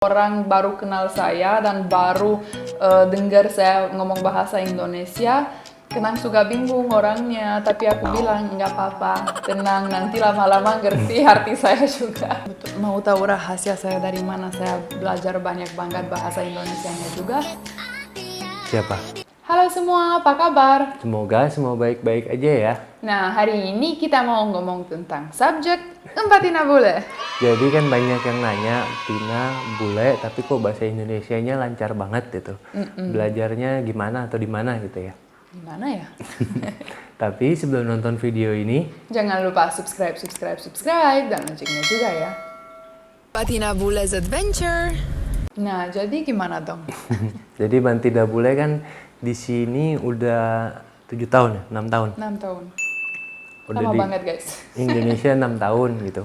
Orang baru kenal saya dan baru dengar saya ngomong bahasa Indonesia, kadang suka bingung orangnya, tapi aku bilang nggak apa-apa, tenang, nanti lama-lama ngerti arti saya juga. Betul. Mau tahu rahasia saya dari mana saya belajar banyak banget bahasa Indonesianya juga? Siapa? Halo semua, apa kabar? Semoga semua baik-baik aja ya. Nah, hari ini kita mau ngomong tentang subjek Tina boleh. Jadi kan banyak yang nanya, Tina bule tapi kok bahasa Indonesianya lancar banget gitu. Belajarnya gimana atau di mana gitu ya. Gimana ya? Tapi sebelum nonton video ini, Jangan lupa subscribe dan loncengnya juga ya. Tina Bule's Adventure. Nah, jadi gimana dong? jadi Bantina Bule kan di sini udah 7 tahun ya, 6 tahun. 6 tahun. Udah Lama di banget guys. Indonesia 6 tahun gitu.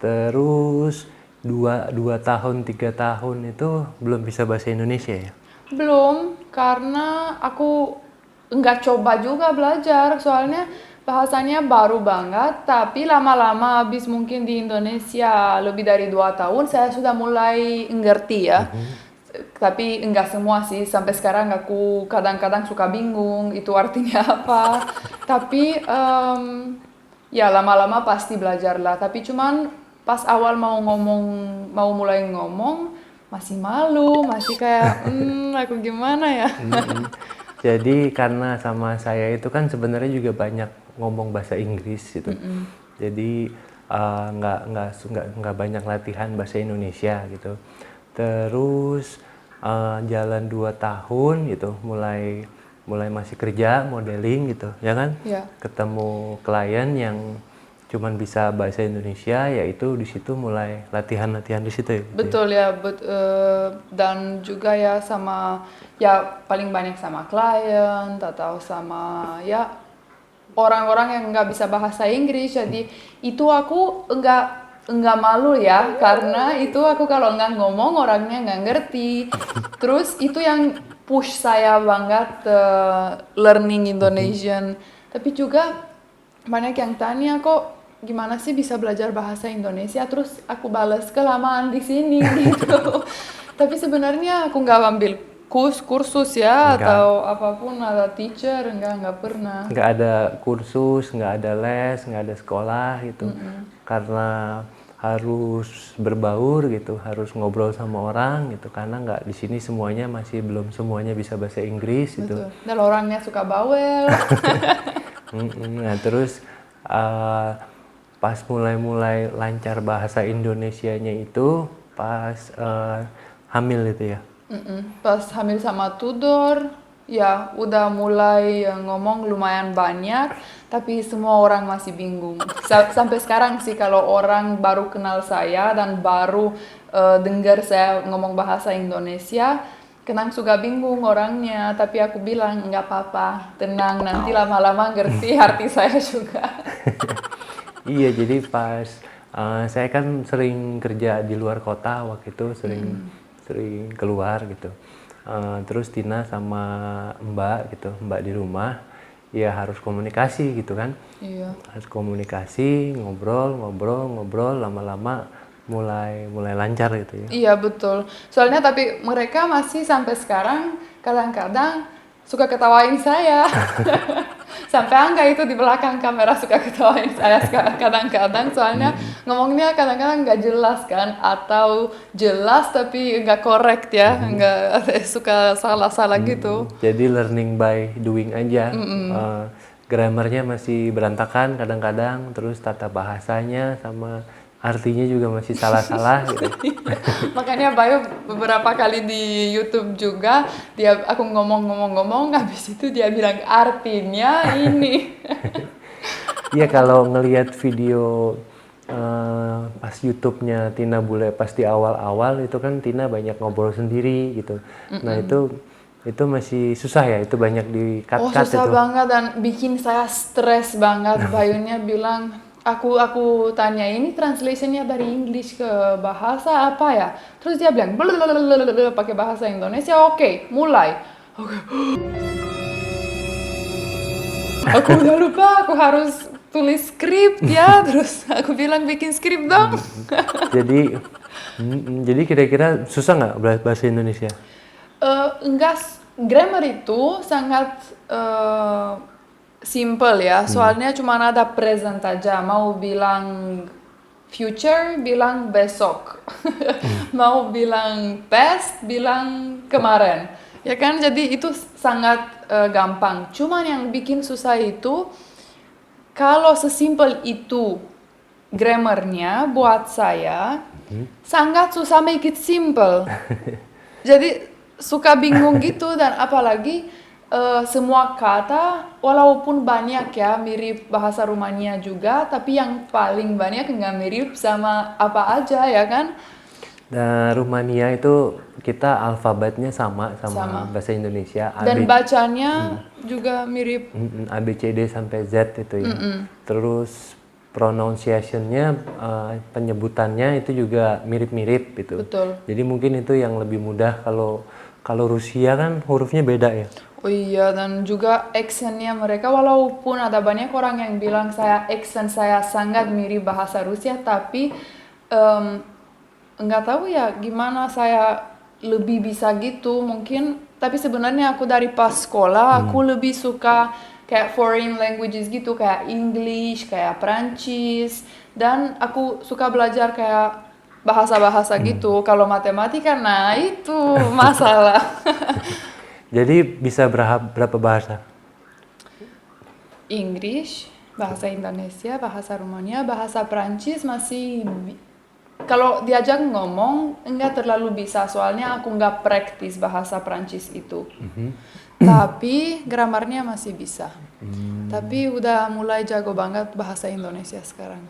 Terus 2 tahun, 3 tahun itu belum bisa bahasa Indonesia ya? Belum, karena aku nggak coba juga belajar, soalnya bahasanya baru banget, tapi lama-lama habis mungkin di Indonesia lebih dari 2 tahun, saya sudah mulai ngerti ya. Tapi enggak semua sih, sampai sekarang aku kadang-kadang suka bingung itu artinya apa. Tapi ya lama-lama pasti belajar lah. Tapi cuman pas awal mau mulai ngomong, masih malu, masih kayak aku gimana ya. Jadi karena sama saya itu kan sebenarnya juga banyak ngomong bahasa Inggris gitu. Jadi nggak banyak latihan bahasa Indonesia gitu. Terus jalan 2 tahun gitu, mulai masih kerja modeling gitu, ya kan? Ya. Ketemu klien yang cuman bisa bahasa Indonesia, yaitu di situ mulai latihan di situ ya. Betul ya, dan juga ya sama ya paling banyak sama klien atau sama ya orang-orang yang nggak bisa bahasa Inggris. Jadi itu aku enggak malu ya, karena itu aku kalau nggak ngomong orangnya nggak ngerti. Terus itu yang push saya banget learning Indonesian. Tapi juga banyak yang tanya kok gimana sih bisa belajar bahasa Indonesia, terus aku balas kelamaan di sini gitu. Tapi sebenarnya aku nggak ambil kursus ya. Enggak. Atau apapun, ada teacher, nggak pernah. Nggak ada kursus, nggak ada les, nggak ada sekolah gitu. Karena harus berbaur gitu, harus ngobrol sama orang gitu. Karena nggak di sini belum semuanya bisa bahasa Inggris gitu. Betul. Dan orangnya suka bawel. Nah terus pas mulai lancar bahasa Indonesianya itu pas hamil itu ya. Pas hamil sama Tudor, ya udah mulai ngomong lumayan banyak, tapi semua orang masih bingung. Sampai sekarang sih kalau orang baru kenal saya dan baru dengar saya ngomong bahasa Indonesia, kadang suka bingung orangnya, tapi aku bilang nggak apa-apa, tenang, nanti lama-lama ngerti arti saya juga. Iya, jadi pas saya kan sering kerja di luar kota waktu itu, sering keluar gitu. Terus Tina sama Mbak di rumah, ya harus komunikasi gitu kan. Iya. Harus komunikasi, ngobrol, lama-lama mulai lancar gitu ya. Iya betul. Soalnya tapi mereka masih sampai sekarang kadang-kadang suka ketawain saya. Sampai Angga itu di belakang kamera suka ketawain saya kadang-kadang, soalnya ngomongnya kadang-kadang nggak jelas kan, atau jelas tapi nggak correct ya, nggak suka salah-salah gitu. Jadi learning by doing aja. Grammarnya masih berantakan kadang-kadang, terus tata bahasanya sama artinya juga masih salah-salah gitu. Makanya Bayu beberapa kali di YouTube juga aku ngomong, habis itu dia bilang artinya ini. Iya, kalau ngelihat video pas YouTube-nya Tina Bule pas di awal-awal itu kan Tina banyak ngobrol sendiri gitu. Nah itu masih susah ya, itu banyak di-cut-cut Susah itu. banget dan bikin saya stres banget. Bayunya bilang, aku tanya ini translationnya dari English ke bahasa apa ya? Terus dia bilang blablabla pakai bahasa Indonesia. Oke, mulai. Oke. Aku udah lupa, aku harus tulis skrip ya. Terus aku bilang bikin skrip dong. Jadi Jadi kira-kira susah nggak bahasa Indonesia? Enggak, grammar itu sangat simple ya. Soalnya cuma ada present aja. Mau bilang future, bilang besok. Mau bilang past, bilang kemarin. Ya kan? Jadi itu sangat gampang. Cuman yang bikin susah itu kalau sesimpel itu grammarnya buat saya sangat susah make it simple. Jadi suka bingung gitu dan apalagi semua kata walaupun banyak ya mirip bahasa Rumania juga, tapi yang paling banyak nggak mirip sama apa aja ya kan? Nah, Rumania itu kita alfabetnya sama Sama. bahasa Indonesia, Dan bacanya juga mirip. A, B, C, D sampai Z itu ya. Terus pronunciation-nya, penyebutannya itu juga mirip-mirip gitu. Betul. Jadi mungkin itu yang lebih mudah. Kalau Rusia kan hurufnya beda ya. Oh iya, dan juga aksennya mereka, walaupun ada banyak orang yang bilang aksen saya sangat mirip bahasa Rusia, tapi nggak tahu ya gimana saya lebih bisa gitu mungkin. Tapi sebenarnya aku dari pas sekolah, aku lebih suka kayak foreign languages gitu, kayak English, kayak Prancis, dan aku suka belajar kayak bahasa-bahasa gitu. Kalau matematika, nah itu masalah. Jadi bisa berapa bahasa? Inggris, bahasa Indonesia, bahasa Rumania, bahasa Prancis masih kalau diajak ngomong enggak terlalu bisa, soalnya aku nggak praktis bahasa Prancis itu. Tapi gramarnya masih bisa. Tapi udah mulai jago banget bahasa Indonesia sekarang.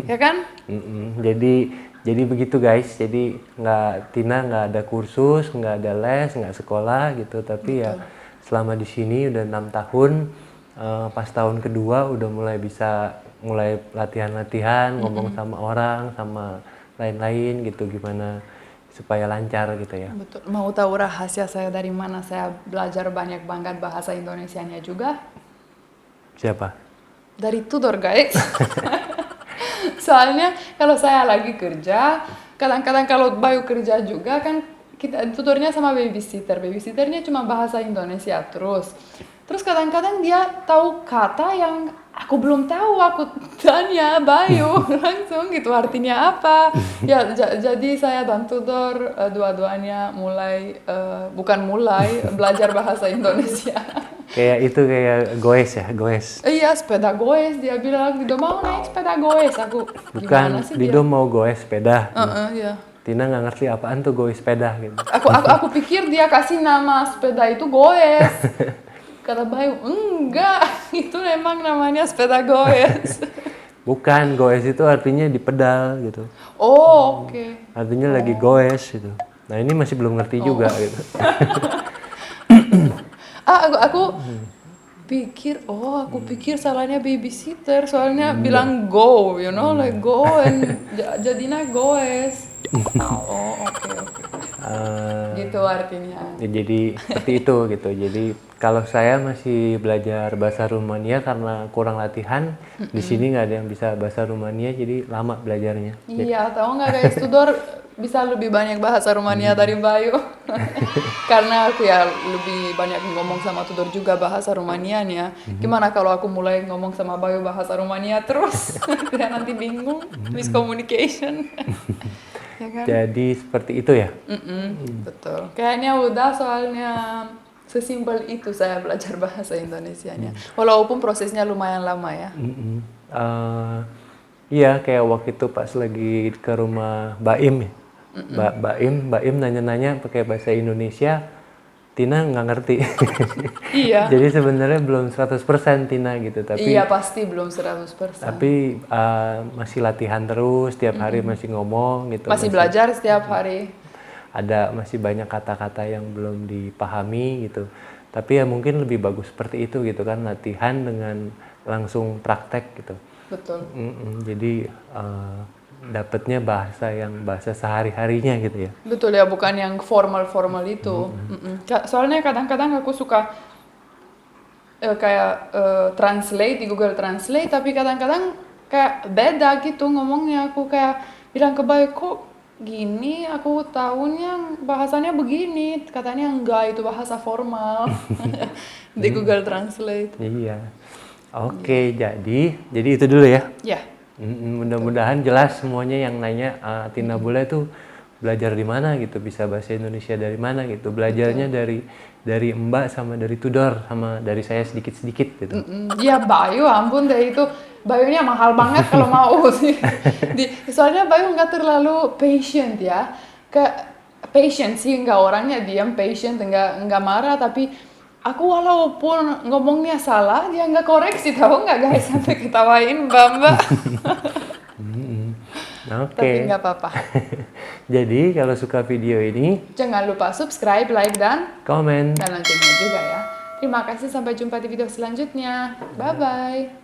Ya kan? Jadi begitu guys. Jadi Tina nggak ada kursus, nggak ada les, nggak sekolah gitu. Tapi ya selama di sini udah 6 tahun. Pas tahun kedua udah mulai latihan-latihan, ngomong sama orang, sama lain-lain gitu, gimana supaya lancar gitu ya. Betul. Mau tahu rahasia saya dari mana saya belajar banyak banget bahasa Indonesianya juga? Siapa? Dari tutor guys. Soalnya kalau saya lagi kerja, kadang-kadang kalau Bayu kerja juga kan kita tutornya sama babysitter. Babysitternya cuma bahasa Indonesia terus. Terus kadang-kadang dia tahu kata yang aku belum tahu, aku tanya Bayu langsung gitu artinya apa. Ya jadi saya dan tutor dua-duanya belajar bahasa Indonesia. Kayak goes ya, goes. Iya, sepeda goes, dia bilang, Dido mau naik sepeda goes. Aku, gimana Bukan, sih Dido dia? mau goes sepeda. Iya. Tina nggak ngerti apaan tuh goes sepeda gitu. Aku pikir dia kasih nama sepeda itu goes. Kata Bayu, enggak, itu memang namanya sepeda goes. Bukan, goes itu artinya di pedal gitu. Oh, oke. Artinya lagi goes gitu. Nah ini masih belum ngerti juga gitu. Aku pikir salahnya babysitter, soalnya bilang go, like go and jadinya goes. Oh, oke. Gitu artinya. Jadi seperti itu gitu. Jadi kalau saya masih belajar bahasa Rumania karena kurang latihan, di sini nggak ada yang bisa bahasa Rumania, jadi lama belajarnya. Iya, tahu nggak guys, Tudor bisa lebih banyak bahasa Rumania dari Bayu. Karena aku ya lebih banyak ngomong sama Tudor juga bahasa Rumania nih ya. Gimana kalau aku mulai ngomong sama Bayu bahasa Rumania terus? Dia nanti bingung, miscommunication. Ya kan? Jadi seperti itu ya. Betul. Kayaknya udah, soalnya sesimpel itu saya belajar bahasa Indonesianya. Walaupun prosesnya lumayan lama ya. Iya, kayak waktu itu pas lagi ke rumah Baim ya. Baim nanya-nanya pakai bahasa Indonesia, Tina nggak ngerti. Iya. Jadi sebenarnya belum 100% Tina gitu, tapi Iya, pasti belum 100%. tapi masih latihan terus, tiap hari masih ngomong gitu. Masih belajar setiap hari. Masih banyak kata-kata yang belum dipahami gitu. Tapi ya mungkin lebih bagus seperti itu gitu kan, latihan dengan langsung praktek gitu. Betul. Jadi dapatnya bahasa sehari-harinya gitu ya. Betul ya, bukan yang formal-formal itu. Soalnya kadang-kadang aku suka kayak translate di Google Translate, tapi kadang-kadang kayak beda gitu ngomongnya. Aku kayak bilang ke Bayu, kok gini, aku tahunya bahasanya begini, katanya enggak, itu bahasa formal di Google Translate. Iya. Oke, jadi itu dulu ya. Ya, Mudah-mudahan jelas semuanya yang nanya Tina Bule tuh belajar di mana gitu, bisa bahasa Indonesia dari mana gitu. Belajarnya dari Mbak sama dari Tudor sama dari saya sedikit-sedikit gitu. ya Bayu, ampun deh itu. Bayunya mahal banget kalau mau sih. Soalnya Bayu nggak terlalu patient ya. Patient sih, nggak orangnya diam, patient, nggak marah, tapi aku walaupun ngomongnya salah, dia nggak koreksi, tahu nggak guys, sampai ketawain Mbak. Oke. Tapi nggak apa-apa. Jadi kalau suka video ini, Jangan lupa subscribe, like, dan komen. loncengnya juga ya. Terima kasih, sampai jumpa di video selanjutnya. Bye-bye.